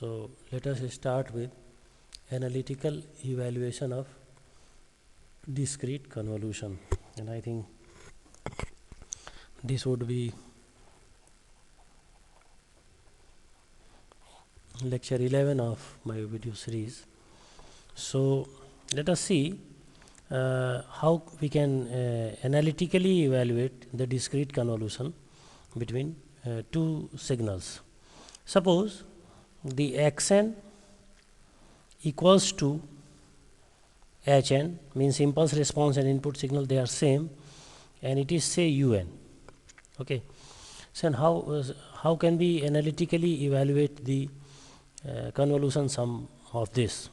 So let us start with analytical evaluation of discrete convolution, and I think this would be lecture 11 of my video series. So let us see how we can analytically evaluate the discrete convolution between two signals. Suppose the xn equals to hn, means impulse response and input signal, they are same, and it is say un. Okay, so how can we analytically evaluate the convolution sum of this?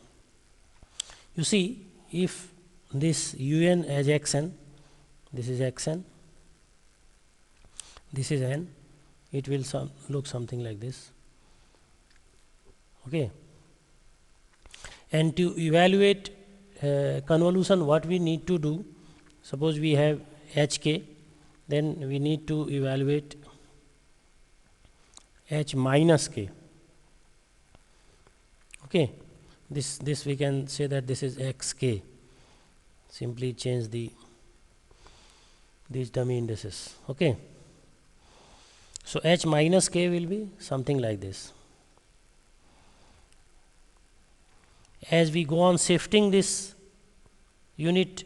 You see, if this un as xn, this is xn, this is n, it will look something like this. Okay, and to evaluate convolution, what we need to do, suppose we have hk, then we need to evaluate h minus k. Okay, this we can say that this is xk. Simply change these dummy indices. Okay, so h minus k will be something like this. As we go on shifting this unit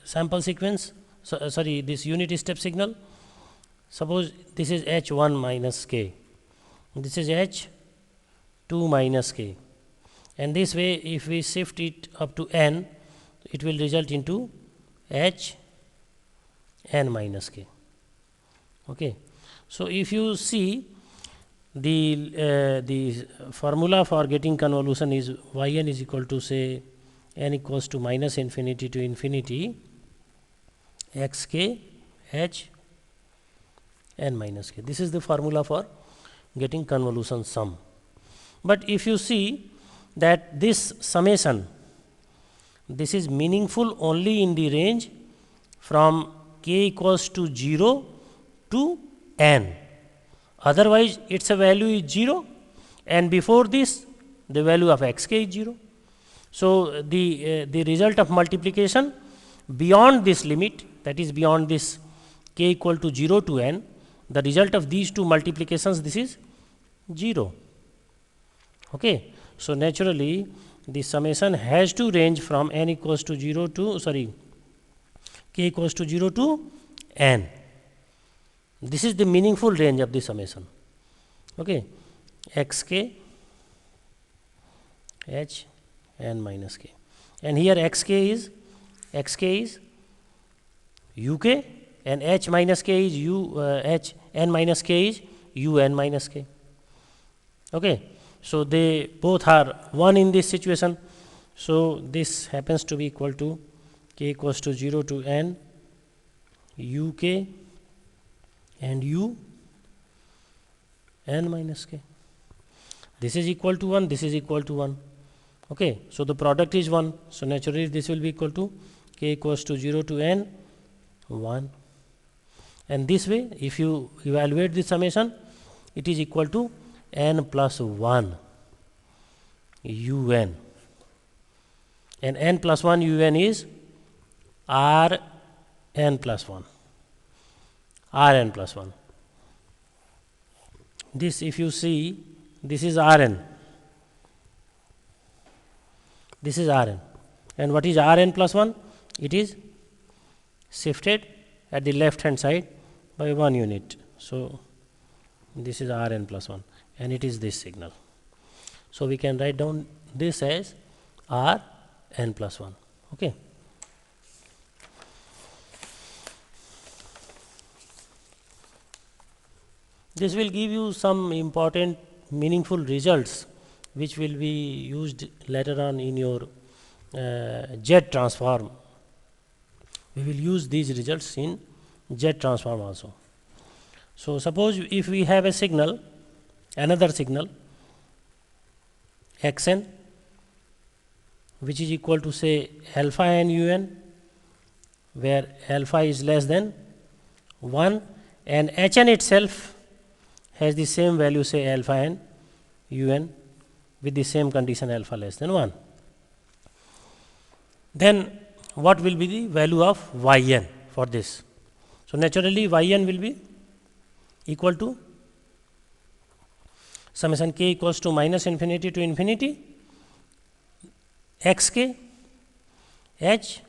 sample sequence, this unit step signal, suppose this is h1 minus k, this is h2 minus k, and this way if we shift it up to n, it will result into h n minus k. Okay, so if you see the formula for getting convolution is yn is equal to, say, n equals to minus infinity to infinity xk h n minus k. This is the formula for getting convolution sum. But if you see that this summation, this is meaningful only in the range from k equals to 0 to n. Otherwise, its a value is 0, and before this, the value of xk is 0. So the result of multiplication beyond this limit, that is beyond this k equal to 0 to n, the result of these two multiplications, this is 0. Okay, so naturally the summation has to range from n equals to 0 to k equals to 0 to n. This is the meaningful range of the summation. Okay, xk h n minus k, and here xk is uk, and h minus k is h n minus k is un minus k. Okay, so they both are 1 in this situation. So this happens to be equal to k equals to 0 to n uk and u n minus k. This is equal to 1, this is equal to 1. Okay, so the product is 1. So naturally this will be equal to k equals to 0 to n 1. And this way, if you evaluate the summation, it is equal to n plus 1 un, and n plus 1 un is r n plus 1, r n plus 1. This, if you see, this is r n, this is r n, and what is r n plus 1? It is shifted at the left hand side by 1 unit. So this is r n plus 1, and it is this signal. So we can write down this as r n plus 1. Okay. This will give you some important meaningful results which will be used later on in your Z transform. We will use these results in Z transform also. So suppose if we have a signal, another signal xn, which is equal to, say, alpha n un, where alpha is less than 1, and hn itself has the same value, say alpha n un, with the same condition alpha less than 1. Then what will be the value of yn for this? So naturally yn will be equal to summation k equals to minus infinity to infinity xk h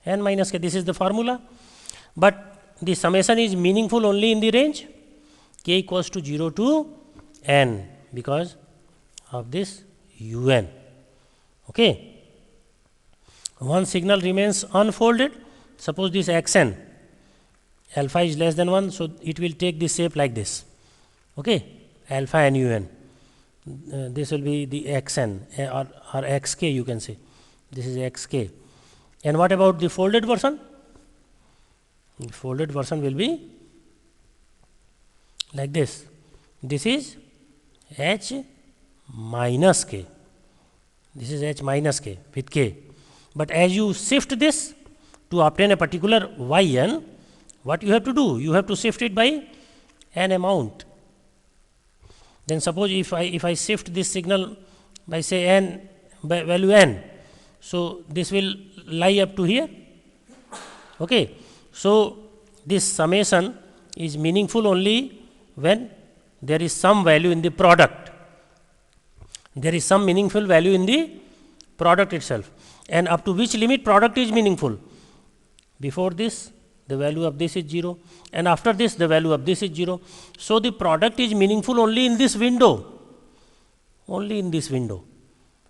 n minus k. This is the formula, but the summation is meaningful only in the range k equals to 0 to n because of this un. Okay. One signal remains unfolded. Suppose this xn alpha is less than 1, so it will take the shape like this. Okay, alpha n un. This will be the xn or xk, you can say. This is xk. And what about the folded version? The folded version will be like this. This is h minus k. This is h minus k with k. But as you shift this to obtain a particular yn, what you have to do? You have to shift it by an amount. Then suppose if I shift this signal by say n, by value n, so this will lie up to here. Okay. So this summation is meaningful only when there is some value in the product. There is some meaningful value in the product itself. And up to which limit product is meaningful? Before this, the value of this is 0, and after this, the value of this is 0. So the product is meaningful only in this window. Only in this window.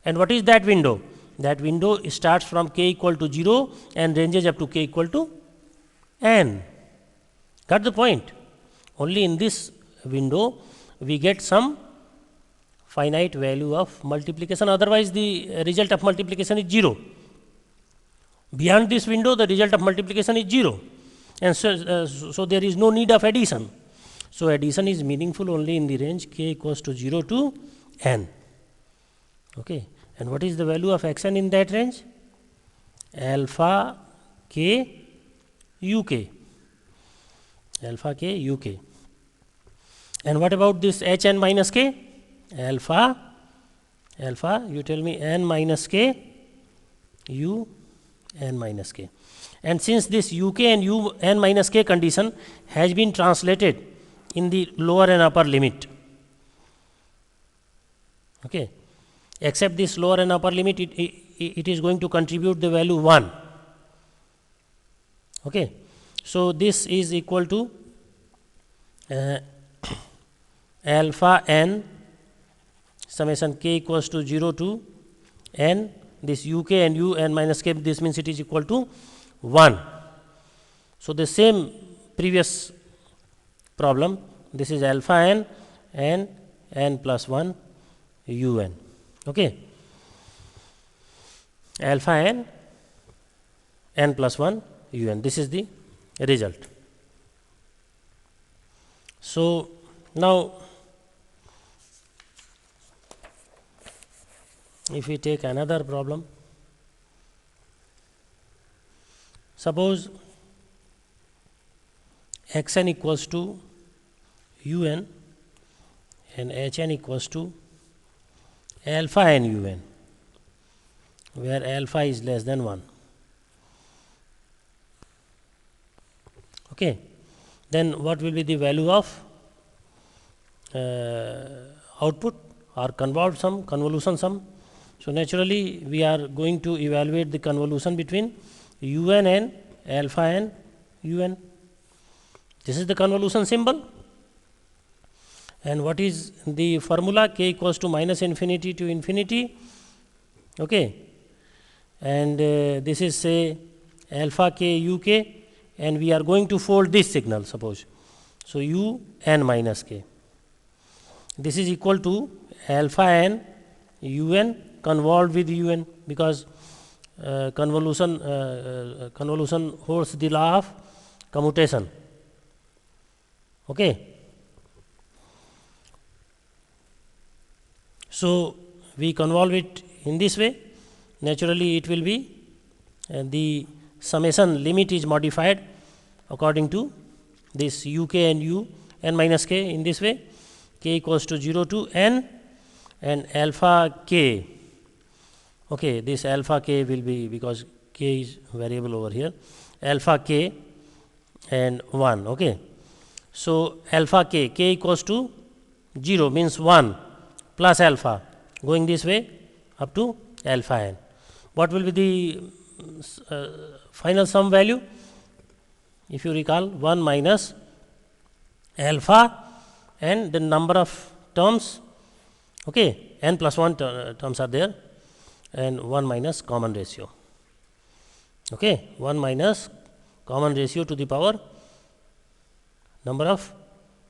And what is that window? That window starts from k equal to 0 and ranges up to k equal to n. Got the point? Only in this window we get some finite value of multiplication, otherwise the result of multiplication is 0. Beyond this window, the result of multiplication is 0, and so there is no need of addition. So addition is meaningful only in the range k equals to 0 to n. Okay. And what is the value of xn in that range? Alpha k uk. Alpha k uk. And what about this hn minus k? Alpha, you tell me n minus k, u n minus k. And since this uk and u n minus k condition has been translated in the lower and upper limit, okay, except this lower and upper limit, it is going to contribute the value 1. Okay. So this is equal to alpha n summation k equals to 0 to n, this uk and u n minus k, this means it is equal to 1. So the same previous problem, this is alpha n and n plus 1 un. Okay. Alpha n, n plus 1 un. This is the result. So now if we take another problem, suppose xn equals to un and hn equals to alpha n un, where alpha is less than 1. Okay. Then what will be the value of output or convolution sum? So naturally we are going to evaluate the convolution between un and alpha and un. This is the convolution symbol. And what is the formula? K equals to minus infinity to infinity. Okay. And this is say alpha k uk, and we are going to fold this signal, suppose. So u n minus k. This is equal to alpha n un convolved with un, because convolution holds the law of commutation. Okay. So we convolve it in this way. Naturally it will be the summation limit is modified according to this uk and u n minus k in this way, k equals to 0 to n, and alpha k. Okay, this alpha k will be, because k is variable over here, alpha k and 1. Okay, so alpha k equals to 0 means 1 plus alpha going this way up to alpha n. What will be the final sum value? If you recall, 1 minus alpha and the number of terms, okay, n plus 1 terms are there, and 1 minus common ratio. Okay, 1 minus common ratio to the power number of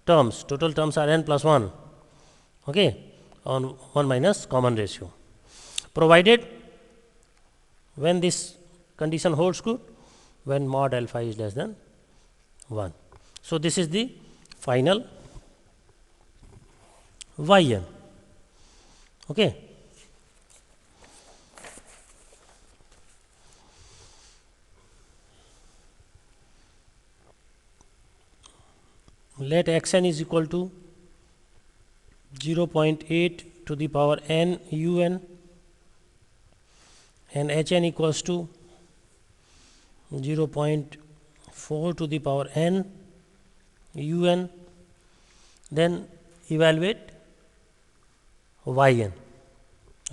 terms, total terms are n plus 1, okay, on 1 minus common ratio, provided when this condition holds good, when mod alpha is less than 1. So, this is the final yn. Okay. Let xn is equal to 0.8 to the power n un and hn equals to 0.4 to the power n un, then evaluate yn.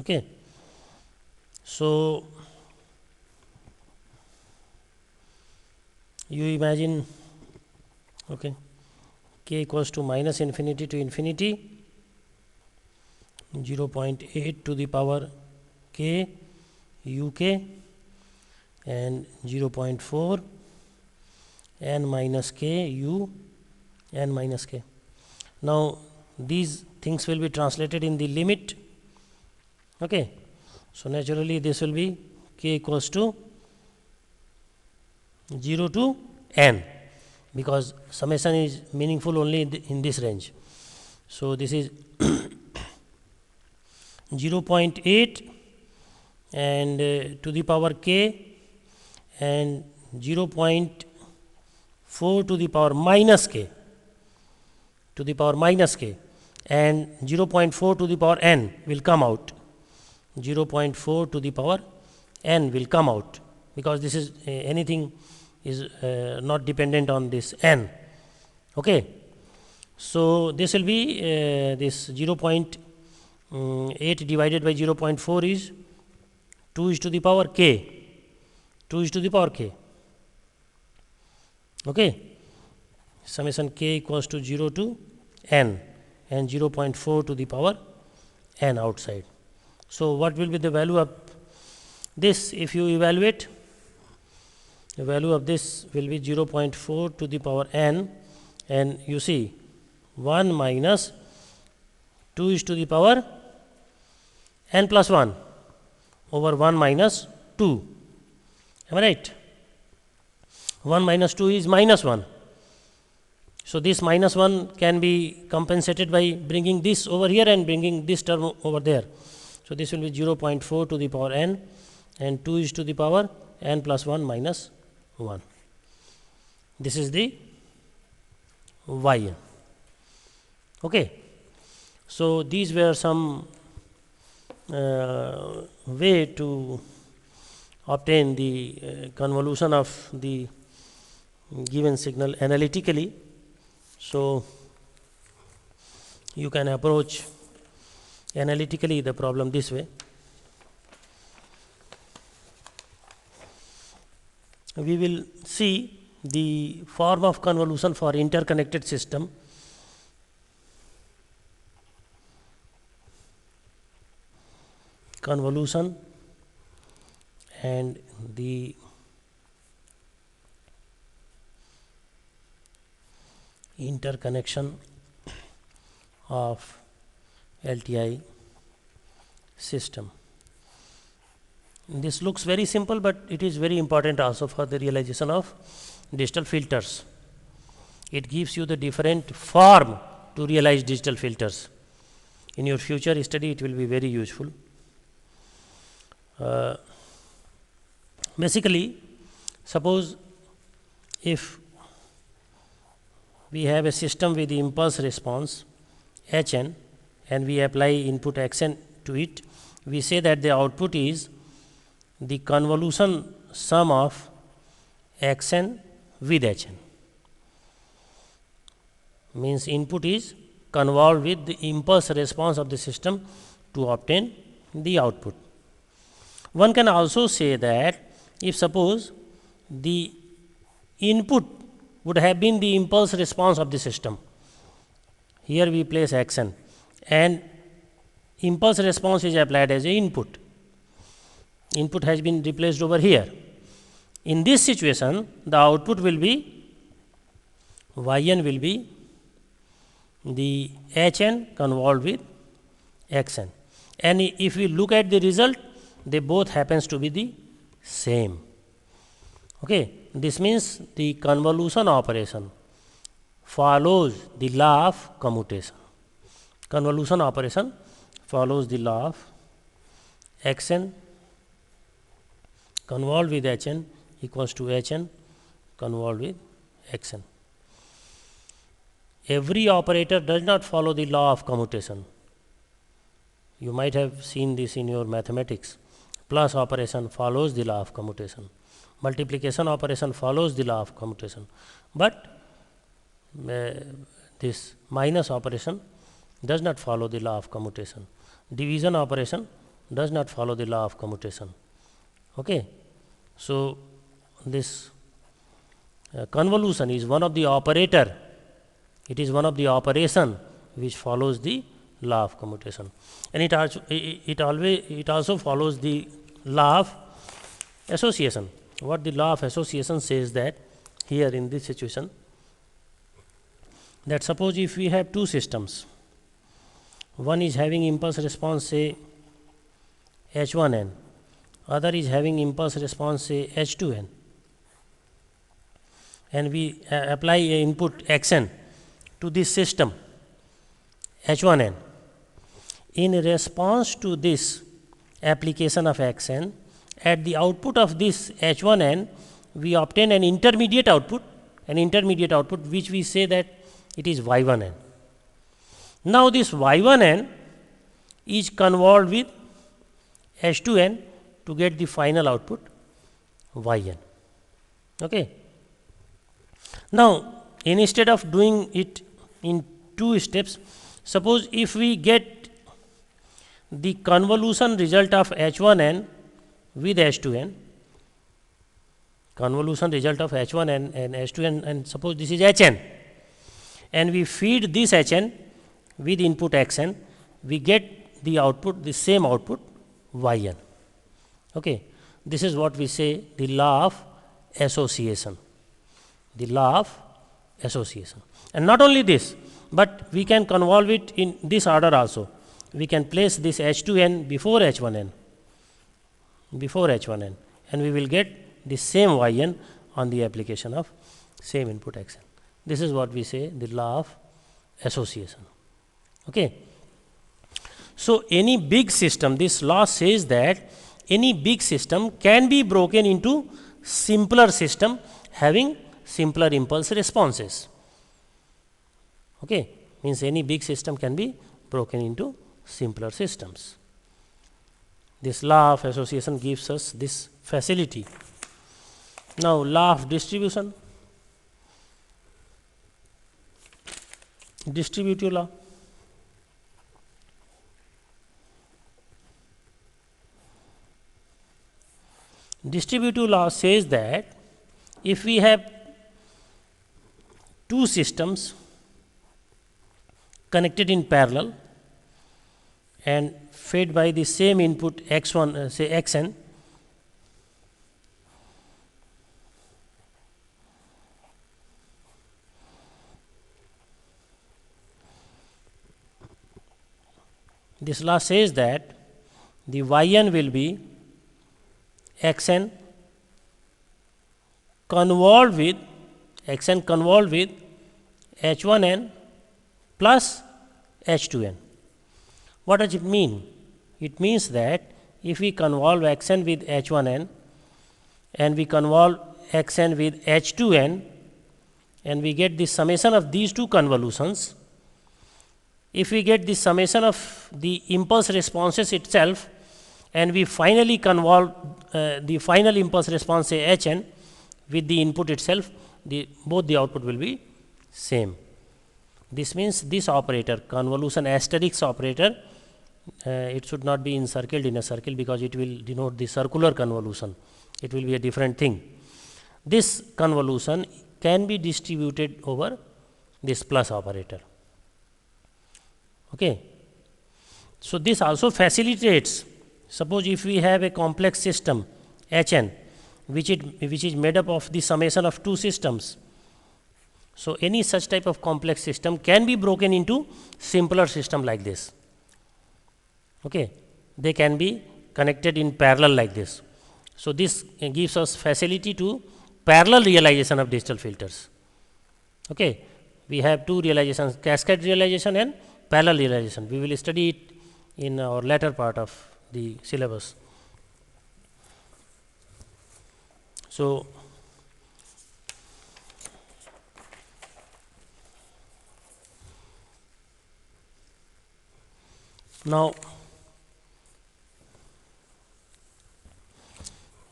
Okay. So, you imagine, okay, k equals to minus infinity to infinity, 0.8 to the power k uk and 0.4 n minus k u n minus k. Now, these things will be translated in the limit. Okay. So, naturally this will be k equals to 0 to n, because summation is meaningful only in this range. So, this is 0.8 and to the power k and 0.4 to the power minus k and 0.4 to the power n will come out. 0.4 to the power n will come out, because this is anything is not dependent on this n. Okay. So, this will be this 0.8 divided by 0.4 is 2 is to the power k. 2 is to the power k. Okay. Summation k equals to 0 to n and 0.4 to the power n outside. So, what will be the value of this? If you evaluate, the value of this will be 0.4 to the power n, and you see 1 minus 2 is to the power n plus 1 over 1 minus 2. Am I right? 1 minus 2 is minus 1. So, this minus 1 can be compensated by bringing this over here and bringing this term over there. So, this will be 0.4 to the power n and 2 is to the power n plus 1 minus 1. This is the yn. Okay. So, these were some way to obtain the convolution of the given signal analytically. So, you can approach analytically the problem this way. We will see the form of convolution for interconnected system. Convolution and the interconnection of LTI system. This looks very simple, but it is very important also for the realization of digital filters. It gives you the different form to realize digital filters. In your future study, it will be very useful. Basically, suppose if we have a system with the impulse response Hn and we apply input xn to it, we say that the output is the convolution sum of xn with hn. Means input is convolved with the impulse response of the system to obtain the output. One can also say that if suppose the input would have been the impulse response of the system, here we place xn and impulse response is applied as a input. Input has been replaced over here. In this situation, the output will be yn will be the hn convolved with xn, and if we look at the result, they both happens to be the same. Okay, this means the convolution operation follows the law of commutation. Convolution operation follows the law of xn convolved with hn equals to hn convolved with xn. Every operator does not follow the law of commutation. You might have seen this in your mathematics. Plus operation follows the law of commutation. Multiplication operation follows the law of commutation. But this minus operation does not follow the law of commutation. Division operation does not follow the law of commutation. Okay. So, this convolution is one of the operator. It is one of the operation which follows the law of commutation, and it also follows the law of association. What the law of association says that here in this situation, that suppose if we have two systems, one is having impulse response say h1n, other is having impulse response say h2n, and we apply a input xn to this system h1n. In response to this application of xn, at the output of this h1n, we obtain an intermediate output which we say that it is y1n. Now, this y1n is convolved with h2n to get the final output yn. Okay. Now, instead of doing it in two steps, suppose if we get the convolution result of h1n with h2n, convolution result of h1n and h2n, and suppose this is hn, and we feed this hn with input xn, we get the output, the same output yn. Okay. This is what we say the law of association. The law of association. And not only this, but we can convolve it in this order also. We can place this h2n before h1n, and we will get the same yn on the application of same input xn. This is what we say the law of association. Okay. So, any big system, this law says that any big system can be broken into simpler system having simpler impulse responses. Okay. Means any big system can be broken into simpler systems. This law of association gives us this facility. Now, law of distribution, distributive law. Distributive law says that if we have two systems connected in parallel and fed by the same input x1 say xn, this law says that the yn will be xn convolved with h1n plus h2n. What does it mean? It means that if we convolve xn with h1n and we convolve xn with h2n and we get the summation of these two convolutions, if we get the summation of the impulse responses itself, and we finally convolve the final impulse response, say Hn, with the input itself, both the output will be same. This means this operator, convolution asterisk operator, it should not be encircled in a circle, because it will denote the circular convolution. It will be a different thing. This convolution can be distributed over this plus operator. Okay. So, this also facilitates, suppose if we have a complex system Hn, which is made up of the summation of two systems. So, any such type of complex system can be broken into simpler system like this. Okay. They can be connected in parallel like this. So, this gives us facility to parallel realization of digital filters. Okay. We have two realizations, cascade realization and parallel realization. We will study it in our later part of the syllabus. So, now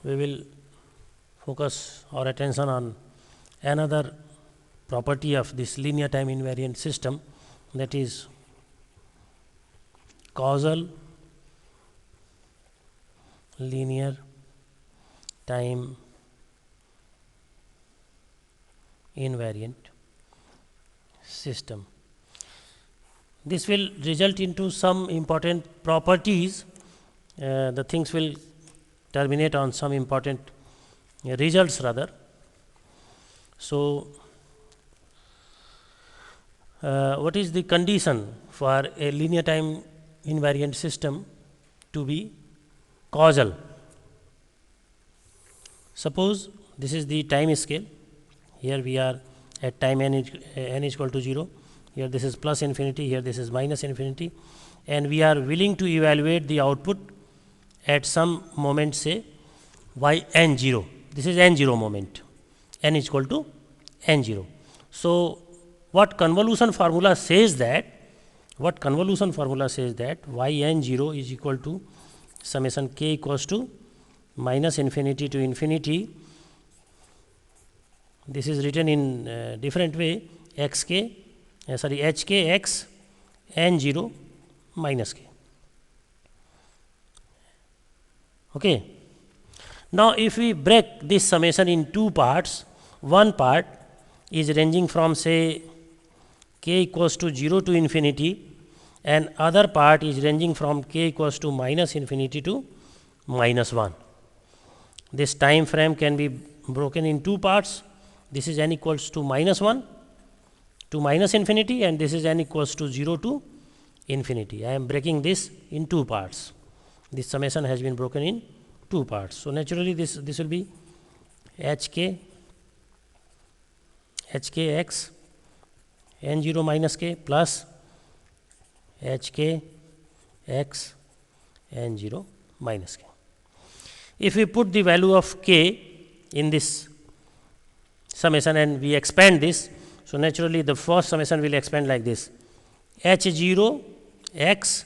we will focus our attention on another property of this linear time invariant system, that is causal linear time invariant system. This will result into some important properties. The things will terminate on some important results rather. So, what is the condition for a linear time invariant system to be causal? Suppose this is the time scale. Here we are at time n is equal to 0. Here this is plus infinity, here this is minus infinity, and we are willing to evaluate the output at some moment, say y n0. This is n0 moment, n is equal to n0. So, what convolution formula says that y n0 is equal to summation k equals to minus infinity to infinity. This is written in different way, hk x n0 minus k. Okay. Now, if we break this summation in two parts, one part is ranging from say k equals to 0 to infinity, and other part is ranging from k equals to minus infinity to minus 1. This time frame can be broken in two parts. This is n equals to minus 1 to minus infinity, and this is n equals to 0 to infinity. I am breaking this in two parts. This summation has been broken in two parts. So, naturally this will be hk x n0 minus k plus hk x n0 minus k. If we put the value of k in this summation and we expand this, so naturally the first summation will expand like this: h0 x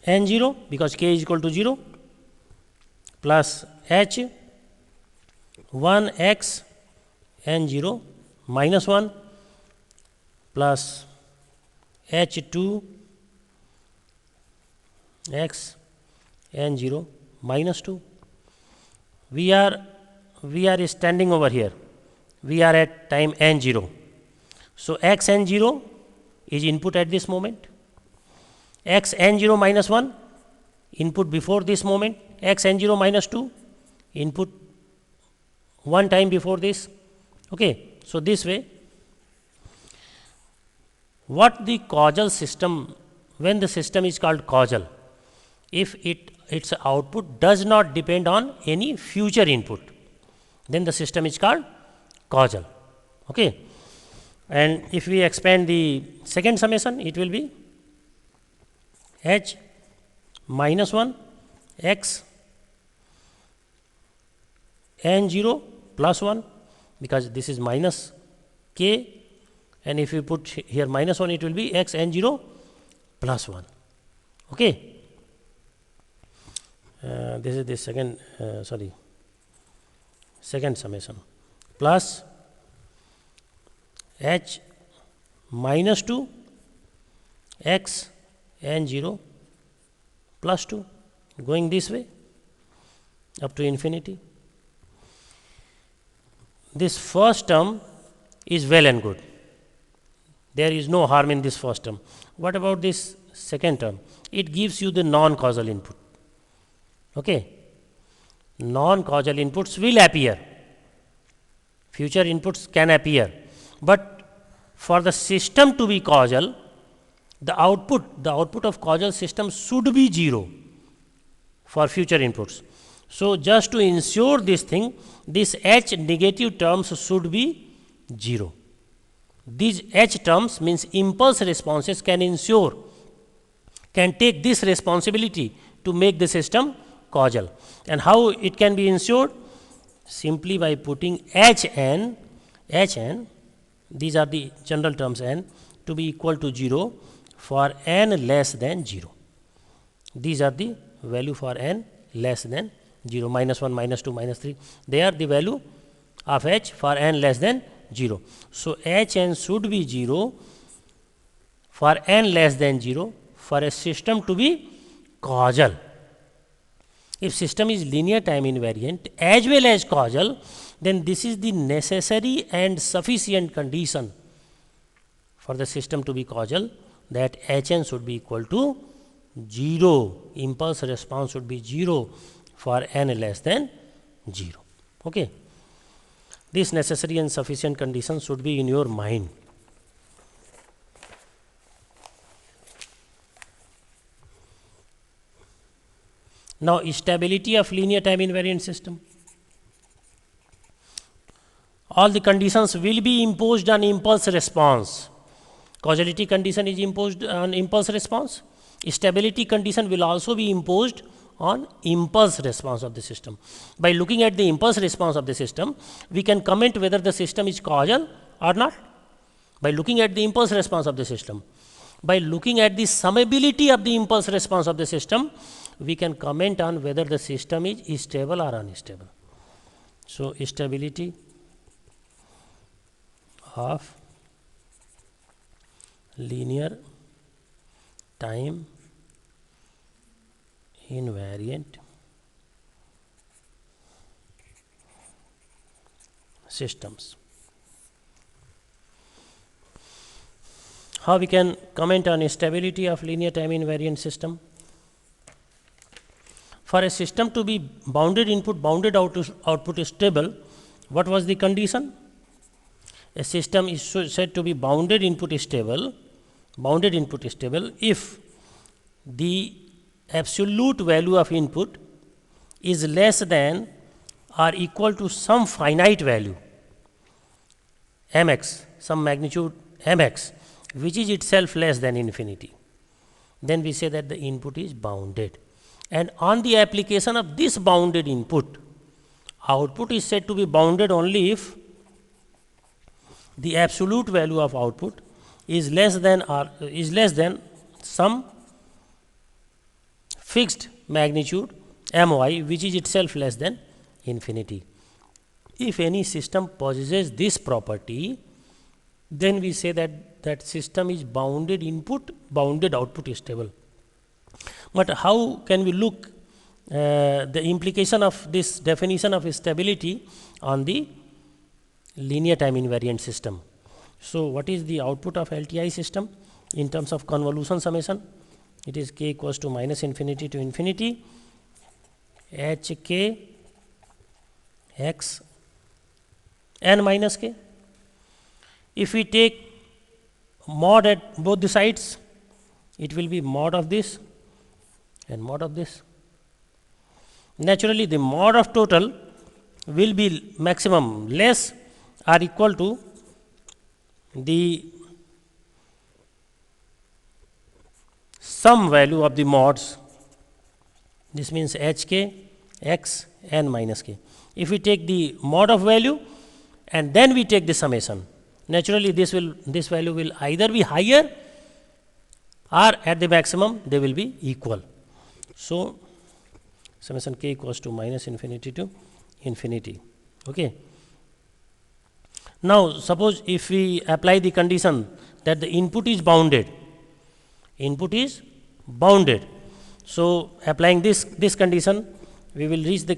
n0, because k is equal to 0, plus h 1 x n0 minus 1 plus h2 x n0 minus 2. We are standing over here. We are at time n0. So, x n0 is input at this moment. X n0 minus 1 input before this moment. X n0 minus 2 input one time before this. Okay. So, this way, what the causal system, when the system is called causal, if its output does not depend on any future input, then the system is called causal. Okay. And if we expand the second summation, it will be h minus 1 x n0 plus 1, because this is minus k, and if you put here minus 1, it will be x n 0 plus 1. Okay. This is the second summation, plus h minus 2 x n 0 plus 2, going this way up to infinity. This first term is well and good. There is no harm in this first term. What about this second term? It gives you the non-causal input. Okay. Non-causal inputs will appear. Future inputs can appear. But for the system to be causal, the output of causal system should be 0 for future inputs. So, just to ensure this thing, this h negative terms should be 0. These h terms means impulse responses can take this responsibility to make the system causal. And how it can be ensured? Simply by putting hn, these are the general terms n, to be equal to 0 for n less than 0. These are the value for n less than 0, minus 1, minus 2, minus 3. They are the value of h for n less than 0. So, hn should be 0 for n less than 0 for a system to be causal. If system is linear time invariant as well as causal, then this is the necessary and sufficient condition for the system to be causal, that hn should be equal to 0. Impulse response should be 0 for n less than 0. Okay. This necessary and sufficient condition should be in your mind. Now, stability of linear time invariant system. All the conditions will be imposed on impulse response. Causality condition is imposed on impulse response. Stability condition will also be imposed on impulse response of the system. By looking at the impulse response of the system, we can comment whether the system is causal or not. By looking at the impulse response of the system, by looking at the summability of the impulse response of the system, we can comment on whether the system is stable or unstable. So, stability of linear time invariant systems. How we can comment on stability of linear time invariant system? For a system to be bounded input, bounded output is stable, what was the condition? A system is said to be bounded input is stable if the absolute value of input is less than or equal to some finite value mx, some magnitude mx, which is itself less than infinity. Then we say that the input is bounded. And on the application of this bounded input, output is said to be bounded only if the absolute value of output is less than some fixed magnitude my, which is itself less than infinity. If any system possesses this property, then we say that that system is bounded input, bounded output is stable. But how can we look the implication of this definition of stability on the linear time invariant system? So, what is the output of LTI system in terms of convolution summation? It is k equals to minus infinity to infinity hk x n minus k. If we take mod at both the sides, it will be mod of this and mod of this. Naturally, the mod of total will be maximum less or equal to the sum value of the mods. This means hk x n minus k. If we take the mod of value and then we take the summation, naturally this value will either be higher or at the maximum they will be equal. So summation k equals to minus infinity to infinity. Okay. Now suppose if we apply the condition that the input is bounded, so applying this condition, we will reach the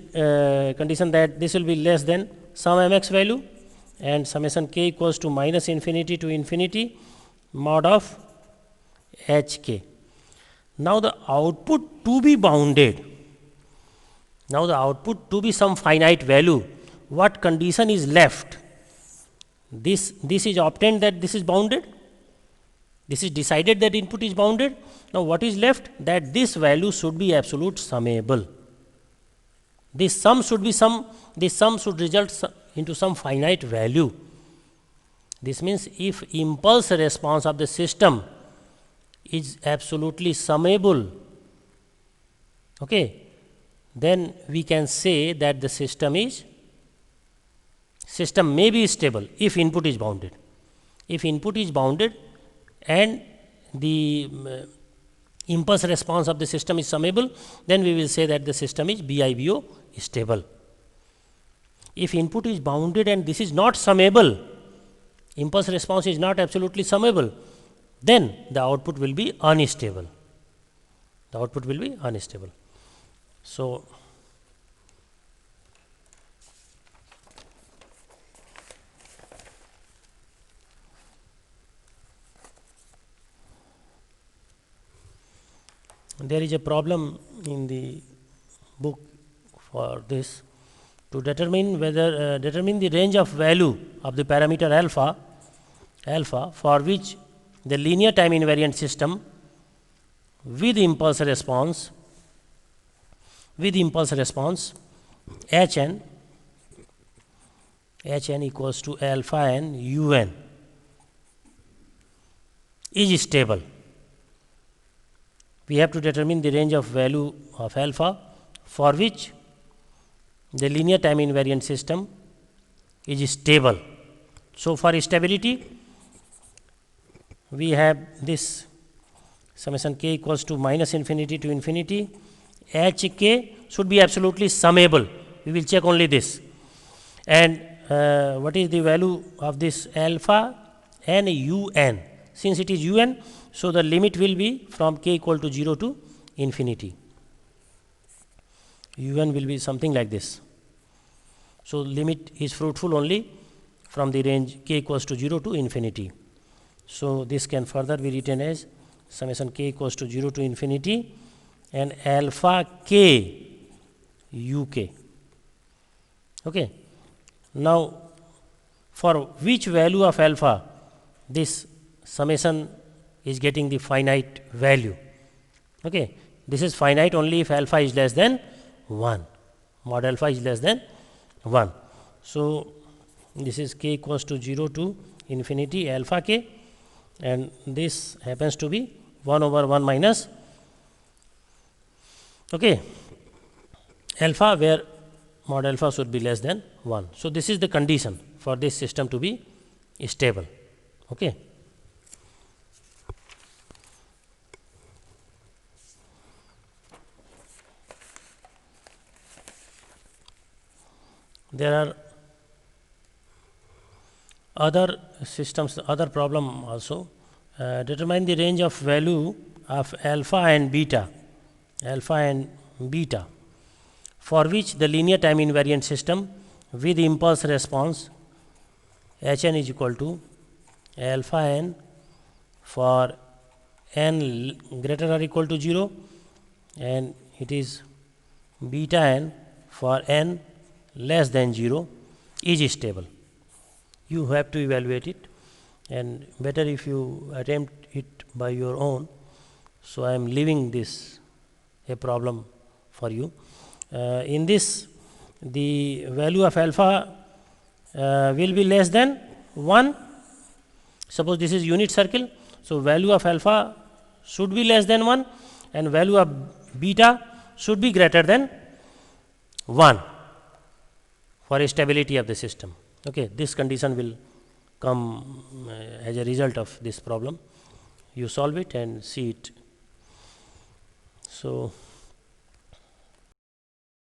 condition that this will be less than some mx value, and summation k equals to minus infinity to infinity mod of hk. Now the output to be bounded, now the output to be some finite value, what condition is left? This is obtained that this is bounded, this is decided that input is bounded. Now what is left? That this value should be absolute summable. This sum should result into some finite value. This means if impulse response of the system is absolutely summable, okay, then we can say that the system may be stable if input is bounded. If input is bounded and the impulse response of the system is summable, then we will say that the system is BIBO stable. If input is bounded and this is not summable, impulse response is not absolutely summable, then the output will be unstable. The output will be unstable. So there is a problem in the book for this, to determine whether determine the range of value of the parameter alpha for which the linear time invariant system with impulse response hn equals to alpha n un is stable. We have to determine the range of value of alpha for which the linear time invariant system is stable. So for stability, we have this summation k equals to minus infinity to infinity, hk should be absolutely summable. We will check only this. And what is the value of this alpha n un? Since it is un, so the limit will be from k equal to 0 to infinity. Un will be something like this. So limit is fruitful only from the range k equals to 0 to infinity. So this can further be written as summation k equals to 0 to infinity and alpha k uk. Okay. Now for which value of alpha this summation is getting the finite value. Okay. This is finite only if alpha is less than 1. Mod alpha is less than 1. So this is k equals to 0 to infinity alpha k, and this happens to be 1 over 1 minus alpha, where mod alpha should be less than 1. So this is the condition for this system to be stable. Okay. There are other systems, other problem also. Determine the range of value of alpha and beta for which the linear time invariant system with impulse response hn is equal to alpha n for n greater or equal to 0, and it is beta n for n less than 0 is stable. You have to evaluate it, and better if you attempt it by your own. So I am leaving this a problem for you. In this, the value of alpha will be less than 1. Suppose this is unit circle, so value of alpha should be less than 1 and value of beta should be greater than 1 for stability of the system. Okay, this condition will come as a result of this problem. You solve it and see it. So